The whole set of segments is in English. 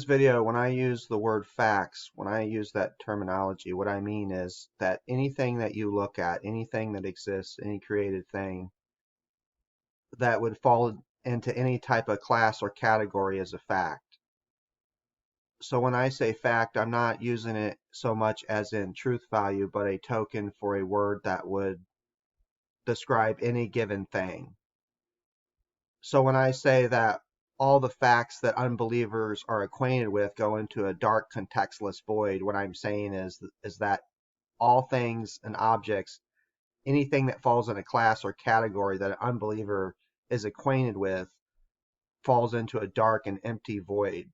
video, when I use the word facts, when I use that terminology, what I mean is that anything that you look at, anything that exists, any created thing that would fall into any type of class or category is a fact. So when I say fact, I'm not using it so much as in truth value, but a token for a word that would describe any given thing. So when I say that all the facts that unbelievers are acquainted with go into a dark contextless void, what I'm saying is that all things and objects, anything that falls in a class or category that an unbeliever is acquainted with, falls into a dark and empty void.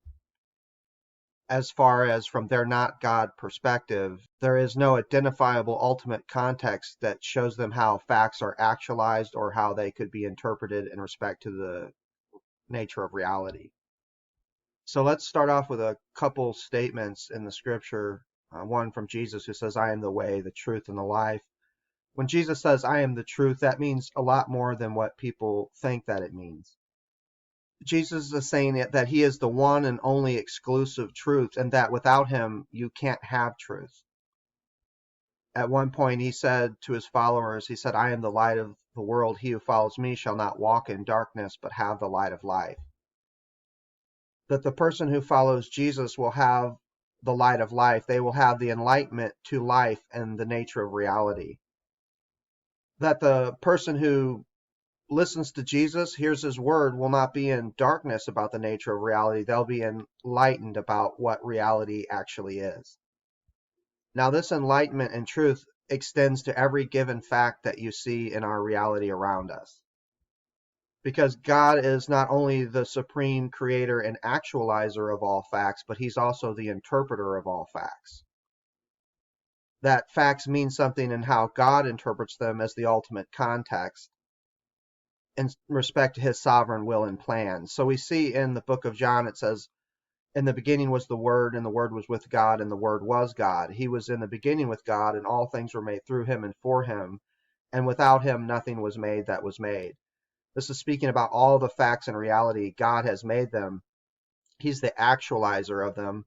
As far as from their not God perspective, there is no identifiable ultimate context that shows them how facts are actualized or how they could be interpreted in respect to the nature of reality. So let's start off with a couple statements in the scripture. One from Jesus, who says, I am the way, the truth, and the life. When Jesus says, I am the truth, that means a lot more than what people think that it means. Jesus is saying that he is the one and only exclusive truth, and that without him, you can't have truth. At one point, he said to his followers, he said, I am the light of the world. He who follows me shall not walk in darkness, but have the light of life. That the person who follows Jesus will have the light of life. They will have the enlightenment to life and the nature of reality. That the person who listens to Jesus, hears his word, will not be in darkness about the nature of reality. They'll be enlightened about what reality actually is. Now, this enlightenment and truth extends to every given fact that you see in our reality around us. Because God is not only the supreme creator and actualizer of all facts, but he's also the interpreter of all facts. That facts mean something in how God interprets them as the ultimate context in respect to his sovereign will and plan. So we see in the book of John, it says, in the beginning was the Word, and the Word was with God, and the Word was God. He was in the beginning with God, and all things were made through him and for him, and without him nothing was made that was made. This is speaking about all the facts and reality. God has made them. He's the actualizer of them.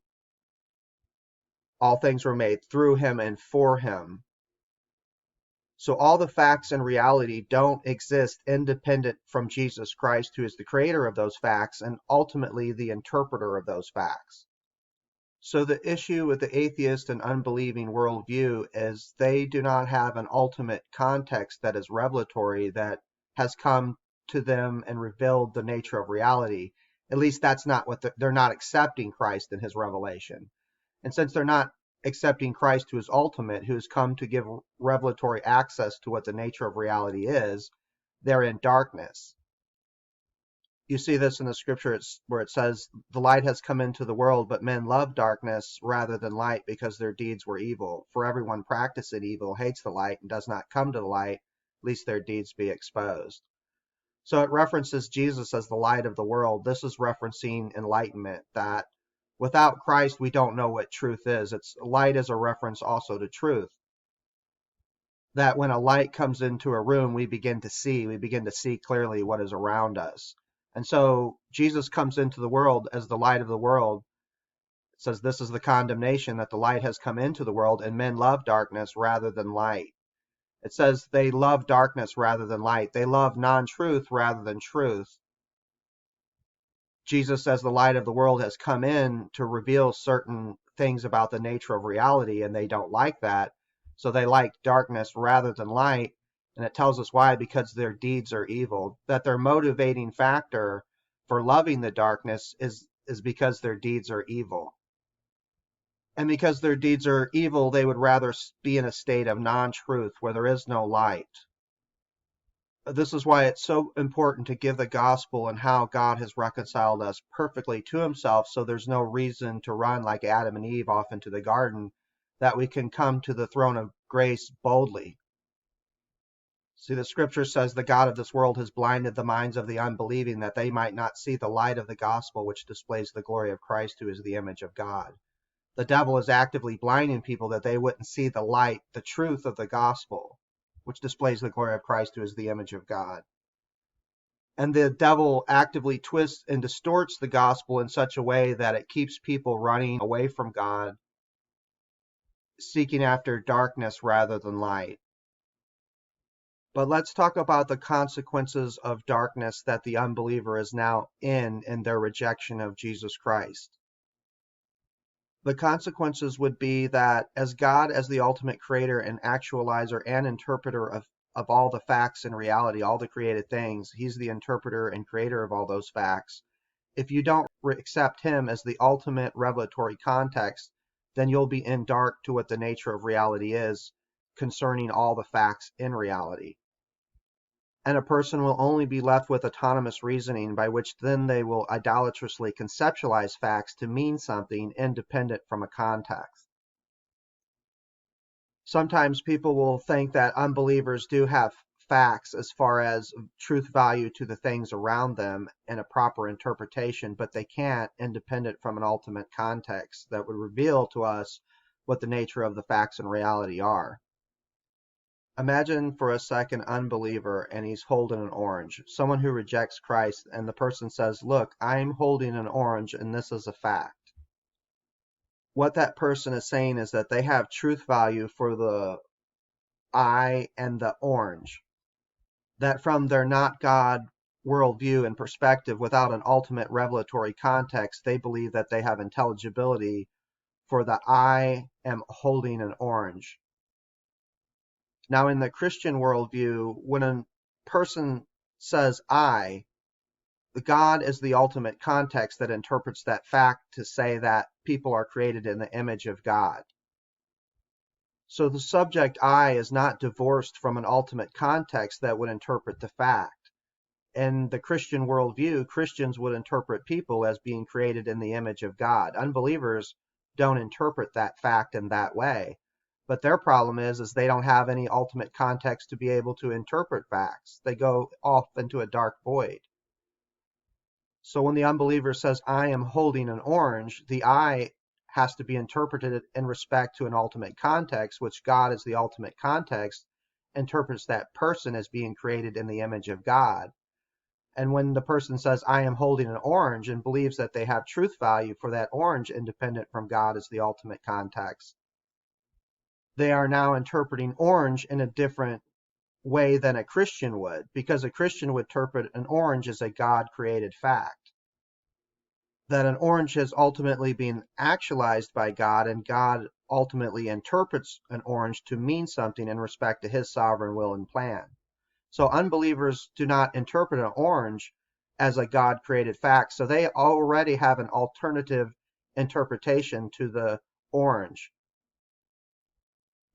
All things were made through him and for him. So all the facts and reality don't exist independent from Jesus Christ, who is the creator of those facts and ultimately the interpreter of those facts. So the issue with the atheist and unbelieving worldview is they do not have an ultimate context that is revelatory, that has come to them and revealed the nature of reality. At least that's not what they're not accepting Christ in his revelation. And since they're not accepting Christ, who is ultimate, who has come to give revelatory access to what the nature of reality is, they're in darkness. You see this in the scripture where it says, the light has come into the world, but men love darkness rather than light because their deeds were evil. For everyone practicing evil hates the light and does not come to the light, lest their deeds be exposed. So it references Jesus as the light of the world. This is referencing enlightenment, that without Christ, we don't know what truth is. Light is a reference also to truth. That when a light comes into a room, we begin to see clearly what is around us. And so Jesus comes into the world as the light of the world. It says this is the condemnation, that the light has come into the world, and men love darkness rather than light. It says they love darkness rather than light. They love non-truth rather than truth. Jesus, as the light of the world, has come in to reveal certain things about the nature of reality, and they don't like that. So they like darkness rather than light. And it tells us why, because their deeds are evil. That their motivating factor for loving the darkness is because their deeds are evil. And because their deeds are evil, they would rather be in a state of non-truth where there is no light. This is why it's so important to give the gospel and how God has reconciled us perfectly to himself, so there's no reason to run like Adam and Eve off into the garden, that we can come to the throne of grace boldly. See, the scripture says the God of this world has blinded the minds of the unbelieving, that they might not see the light of the gospel, which displays the glory of Christ, who is the image of God. The devil is actively blinding people that they wouldn't see the light, the truth of the gospel, which displays the glory of Christ, who is the image of God. And the devil actively twists and distorts the gospel in such a way that it keeps people running away from God, seeking after darkness rather than light. But let's talk about the consequences of darkness that the unbeliever is now in their rejection of Jesus Christ. The consequences would be that as God, as the ultimate creator and actualizer and interpreter of all the facts in reality, all the created things, he's the interpreter and creator of all those facts. If you don't accept him as the ultimate revelatory context, then you'll be in dark to what the nature of reality is concerning all the facts in reality. And a person will only be left with autonomous reasoning, by which then they will idolatrously conceptualize facts to mean something independent from a context. Sometimes people will think that unbelievers do have facts as far as truth value to the things around them and a proper interpretation, but they can't independent from an ultimate context that would reveal to us what the nature of the facts in reality are. Imagine for a second unbeliever and he's holding an orange. Someone who rejects Christ, and the person says, "Look, I'm holding an orange and this is a fact." What that person is saying is that they have truth value for the eye and the orange. That from their not God worldview and perspective, without an ultimate revelatory context, they believe that they have intelligibility for the I am holding an orange. Now, in the Christian worldview, when a person says I, the God is the ultimate context that interprets that fact to say that people are created in the image of God. So the subject I is not divorced from an ultimate context that would interpret the fact. In the Christian worldview, Christians would interpret people as being created in the image of God. Unbelievers don't interpret that fact in that way. But their problem is they don't have any ultimate context to be able to interpret facts. They go off into a dark void. So when the unbeliever says, "I am holding an orange," the I has to be interpreted in respect to an ultimate context, which God as the ultimate context interprets that person as being created in the image of God. And when the person says, "I am holding an orange," and believes that they have truth value for that orange independent from God as the ultimate context, they are now interpreting orange in a different way than a Christian would, because a Christian would interpret an orange as a God-created fact. That an orange has ultimately been actualized by God, and God ultimately interprets an orange to mean something in respect to his sovereign will and plan. So unbelievers do not interpret an orange as a God-created fact, so they already have an alternative interpretation to the orange.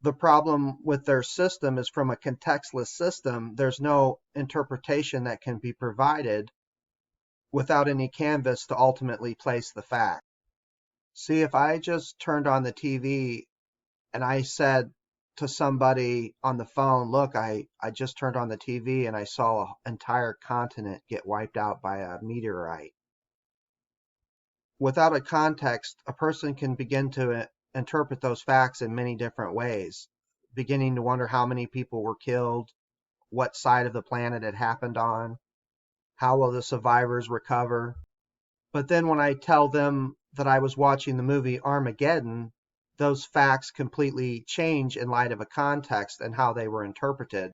The problem with their system is, from a contextless system, there's no interpretation that can be provided without any canvas to ultimately place the fact. See, if I just turned on the TV and I said to somebody on the phone, "Look, I just turned on the TV and I saw an entire continent get wiped out by a meteorite." Without a context, a person can begin to interpret those facts in many different ways, beginning to wonder how many people were killed, what side of the planet it happened on, how will the survivors recover. But then when I tell them that I was watching the movie Armageddon, those facts completely change in light of a context and how they were interpreted.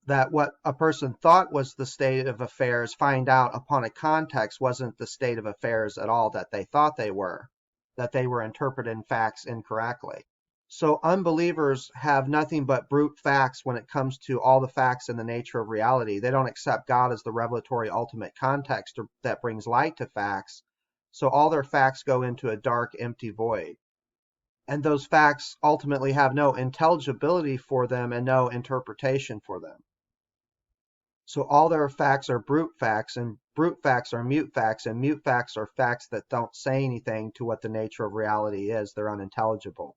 That what a person thought was the state of affairs, find out upon a context wasn't the state of affairs at all that they thought they were, that they were interpreting facts incorrectly. So unbelievers have nothing but brute facts when it comes to all the facts in the nature of reality. They don't accept God as the revelatory ultimate context that brings light to facts. So all their facts go into a dark, empty void. And those facts ultimately have no intelligibility for them and no interpretation for them. So all their facts are brute facts, and brute facts are mute facts, and mute facts are facts that don't say anything to what the nature of reality is. They're unintelligible.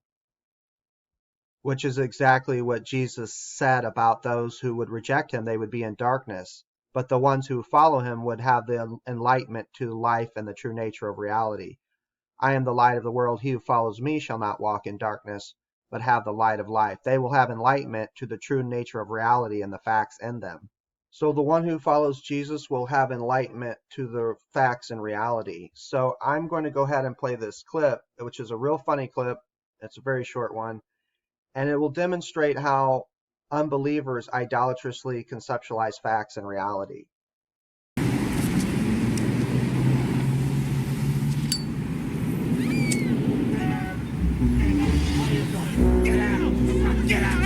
Which is exactly what Jesus said about those who would reject him. They would be in darkness, but the ones who follow him would have the enlightenment to life and the true nature of reality. "I am the light of the world. He who follows me shall not walk in darkness, but have the light of life." They will have enlightenment to the true nature of reality and the facts in them. So the one who follows Jesus will have enlightenment to the facts and reality. So I'm going to go ahead and play this clip, which is a real funny clip. It's a very short one. And it will demonstrate how unbelievers idolatrously conceptualize facts and reality. Get out!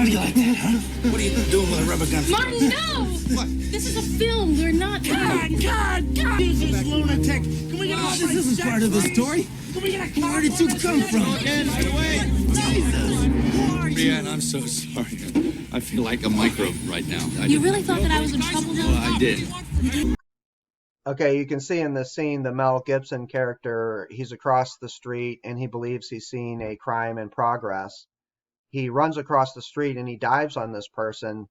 How do you like that, huh? What are you doing with a rubber gun? Marty, no! What? This is a film. We're not. God! Useless lunatic! Can we get off This isn't part of the story. Can we get a car? Where did you come from? Again, by the way! Jesus! Who are you? Brienne, I'm so sorry. I feel like a microbe right now. You really thought that I was in trouble, though? Well, I did. Okay, you can see in this scene the Mel Gibson character, he's across the street and he believes he's seeing a crime in progress. He runs across the street and he dives on this person.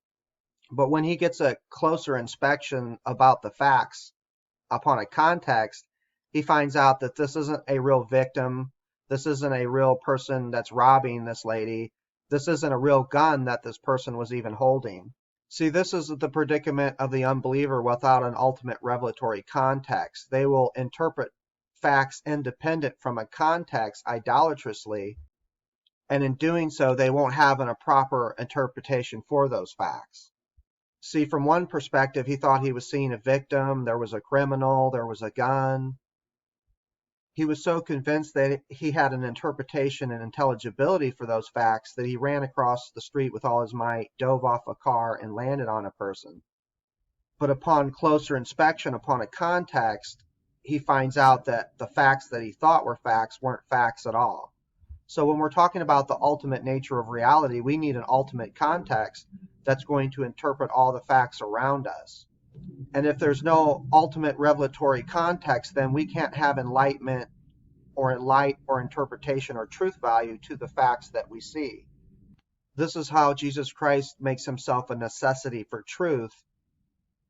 But when he gets a closer inspection about the facts upon a context, he finds out that this isn't a real victim. This isn't a real person that's robbing this lady. This isn't a real gun that this person was even holding. See, this is the predicament of the unbeliever without an ultimate revelatory context. They will interpret facts independent from a context idolatrously, and in doing so, they won't have a proper interpretation for those facts. See, from one perspective, he thought he was seeing a victim, there was a criminal, there was a gun. He was so convinced that he had an interpretation and intelligibility for those facts that he ran across the street with all his might, dove off a car, and landed on a person. But upon closer inspection, upon a context, he finds out that the facts that he thought were facts weren't facts at all. So when we're talking about the ultimate nature of reality, we need an ultimate context that's going to interpret all the facts around us. And if there's no ultimate revelatory context, then we can't have enlightenment or light or interpretation or truth value to the facts that we see. This is how Jesus Christ makes himself a necessity for truth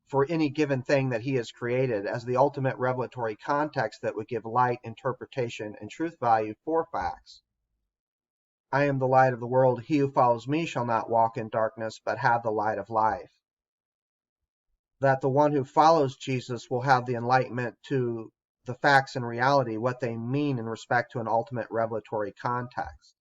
for any given thing that he has created as the ultimate revelatory context that would give light, interpretation, and truth value for facts. I am the light of the world. He who follows me shall not walk in darkness, but have the light of life. That the one who follows Jesus will have the enlightenment to the facts and reality, what they mean in respect to an ultimate revelatory context.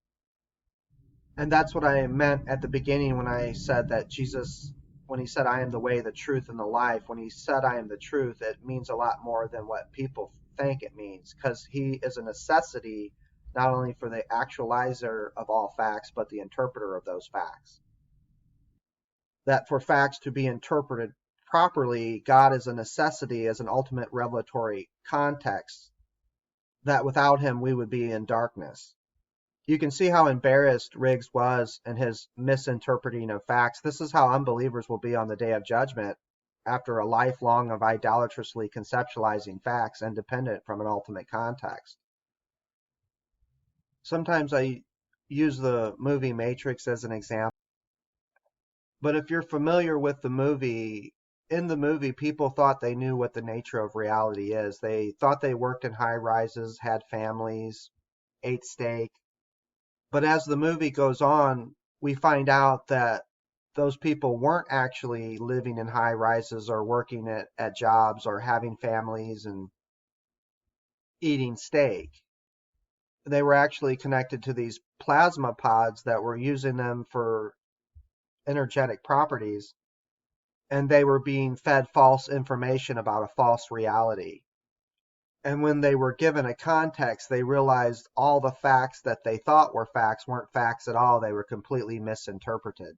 And that's what I meant at the beginning when I said that Jesus, when he said, I am the way, the truth, and the life, when he said, I am the truth, it means a lot more than what people think it means, because he is a necessity not only for the actualizer of all facts, but the interpreter of those facts. That for facts to be interpreted properly, God is a necessity as an ultimate revelatory context, that without him we would be in darkness. You can see how embarrassed Riggs was in his misinterpreting of facts. This is how unbelievers will be on the day of judgment after a lifelong of idolatrously conceptualizing facts independent from an ultimate context. Sometimes I use the movie Matrix as an example. But if you're familiar with the movie, in the movie, people thought they knew what the nature of reality is. They thought they worked in high rises, had families, ate steak. But as the movie goes on, we find out that those people weren't actually living in high rises or working at jobs or having families and eating steak. They were actually connected to these plasma pods that were using them for energetic properties, and they were being fed false information about a false reality. And when they were given a context, they realized all the facts that they thought were facts weren't facts at all. They were completely misinterpreted.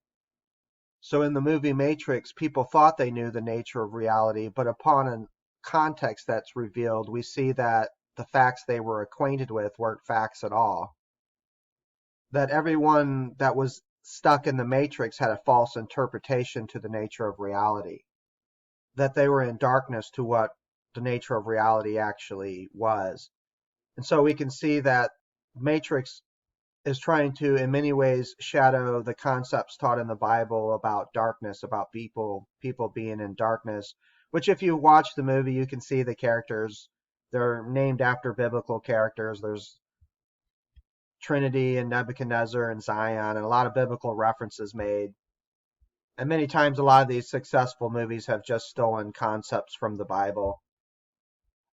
So in the movie Matrix, people thought they knew the nature of reality, but upon a context that's revealed, we see that the facts they were acquainted with weren't facts at all. That everyone that was stuck in the Matrix had a false interpretation to the nature of reality. That they were in darkness to what the nature of reality actually was. And so we can see that Matrix is trying to, in many ways, shadow the concepts taught in the Bible about darkness, about people being in darkness. Which, if you watch the movie, you can see the characters. They're named after biblical characters. There's Trinity and Nebuchadnezzar and Zion, and a lot of biblical references made. And many times, a lot of these successful movies have just stolen concepts from the Bible.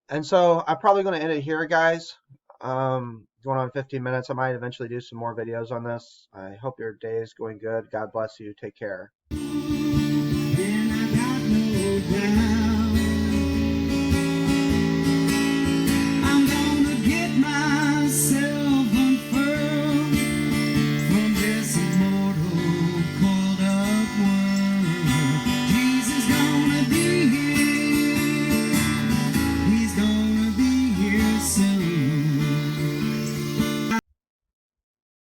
And so I'm probably going to end it here, guys. Going on 15 minutes. I might eventually do some more videos on this. I hope your day is going good. God bless you. Take care. And I got no doubt.